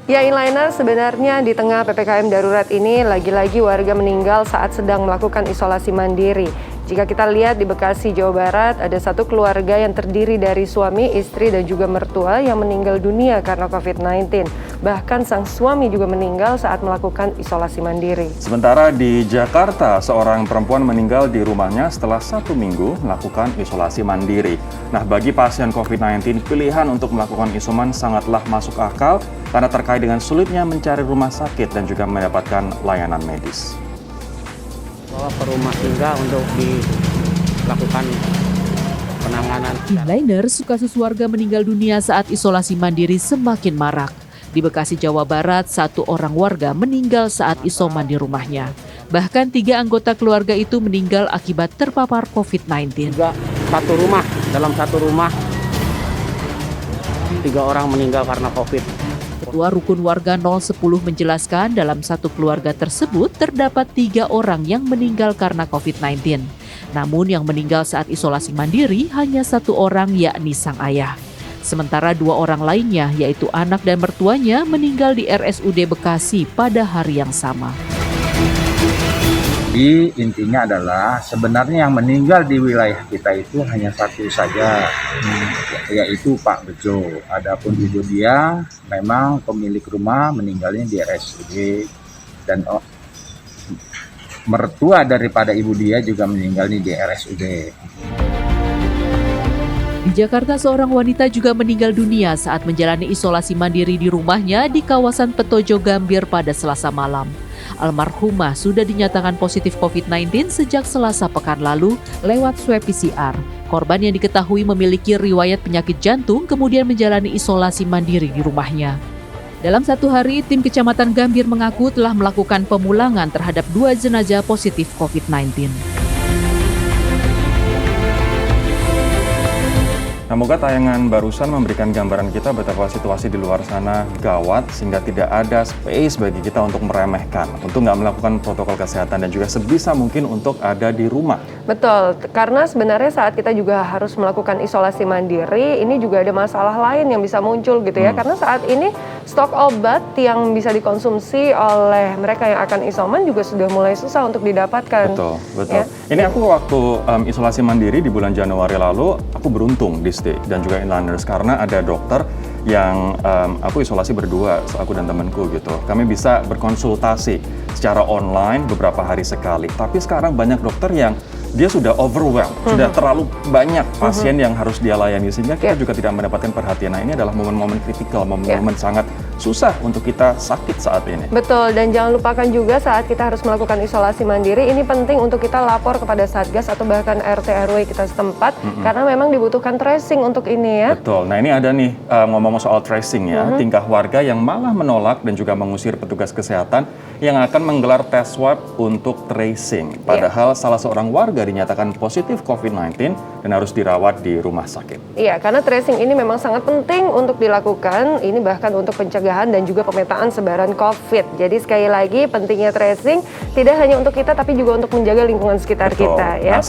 Ya, inliner sebenarnya di tengah PPKM darurat ini lagi-lagi warga meninggal saat sedang melakukan isolasi mandiri. Jika kita lihat di Bekasi, Jawa Barat, ada satu keluarga yang terdiri dari suami, istri, dan juga mertua yang meninggal dunia karena COVID-19. Bahkan sang suami juga meninggal saat melakukan isolasi mandiri. Sementara di Jakarta, seorang perempuan meninggal di rumahnya setelah 1 minggu melakukan isolasi mandiri. Nah, bagi pasien COVID-19, pilihan untuk melakukan isoman sangatlah masuk akal karena terkait dengan sulitnya mencari rumah sakit dan juga mendapatkan layanan medis. Bawa ke rumah singgah untuk dilakukan penanganan. Inliner, kasus warga meninggal dunia saat isolasi mandiri semakin marak. Di Bekasi, Jawa Barat, 1 orang warga meninggal saat isoman di rumahnya. Bahkan 3 anggota keluarga itu meninggal akibat terpapar COVID-19. Juga dalam satu rumah 3 orang meninggal karena COVID. Ketua Rukun Warga 010 menjelaskan dalam satu keluarga tersebut terdapat 3 orang yang meninggal karena COVID-19. Namun yang meninggal saat isolasi mandiri hanya 1 orang, yakni sang ayah. Sementara 2 orang lainnya, yaitu anak dan mertuanya, meninggal di RSUD Bekasi pada hari yang sama. Jadi intinya adalah sebenarnya yang meninggal di wilayah kita itu hanya 1 saja, yaitu Pak Bejo. Adapun ibu dia memang pemilik rumah meninggalnya di RSUD dan mertua daripada ibu dia juga meninggalnya di RSUD. Di Jakarta, seorang wanita juga meninggal dunia saat menjalani isolasi mandiri di rumahnya di kawasan Petojo Gambir pada Selasa malam. Almarhumah sudah dinyatakan positif COVID-19 sejak Selasa pekan lalu lewat swab PCR. Korban yang diketahui memiliki riwayat penyakit jantung kemudian menjalani isolasi mandiri di rumahnya. Dalam 1 hari, tim Kecamatan Gambir mengaku telah melakukan pemulangan terhadap 2 jenazah positif COVID-19. Semoga tayangan barusan memberikan gambaran kita betapa situasi di luar sana gawat sehingga tidak ada space bagi kita untuk meremehkan, untuk nggak melakukan protokol kesehatan dan juga sebisa mungkin untuk ada di rumah. Betul, karena sebenarnya saat kita juga harus melakukan isolasi mandiri, ini juga ada masalah lain yang bisa muncul gitu ya. Karena saat ini stok obat yang bisa dikonsumsi oleh mereka yang akan isoman juga sudah mulai susah untuk didapatkan. Betul. Ya. Ini aku waktu isolasi mandiri di bulan Januari lalu, aku beruntung di dan juga inliners karena ada dokter yang aku isolasi berdua, aku dan temanku gitu. Kami bisa berkonsultasi secara online beberapa hari sekali. Tapi sekarang banyak dokter yang dia sudah overwhelmed, sudah terlalu banyak pasien yang harus dia layani sehingga kita juga tidak mendapatkan perhatian. Nah, ini adalah momen-momen kritikal, momen-momen sangat susah untuk kita sakit saat ini. Betul, dan jangan lupakan juga saat kita harus melakukan isolasi mandiri, ini penting untuk kita lapor kepada Satgas atau bahkan RT RW kita setempat karena memang dibutuhkan tracing untuk ini ya. Betul. Nah, ini ada nih ngomong soal tracing ya, tingkah warga yang malah menolak dan juga mengusir petugas kesehatan yang akan menggelar tes swab untuk tracing. Padahal salah seorang warga dinyatakan positif COVID-19 dan harus dirawat di rumah sakit. Iya, karena tracing ini memang sangat penting untuk dilakukan, ini bahkan untuk pencegahan dan juga pemetaan sebaran COVID. Jadi sekali lagi pentingnya tracing tidak hanya untuk kita tapi juga untuk menjaga lingkungan sekitar kita ya. Nah,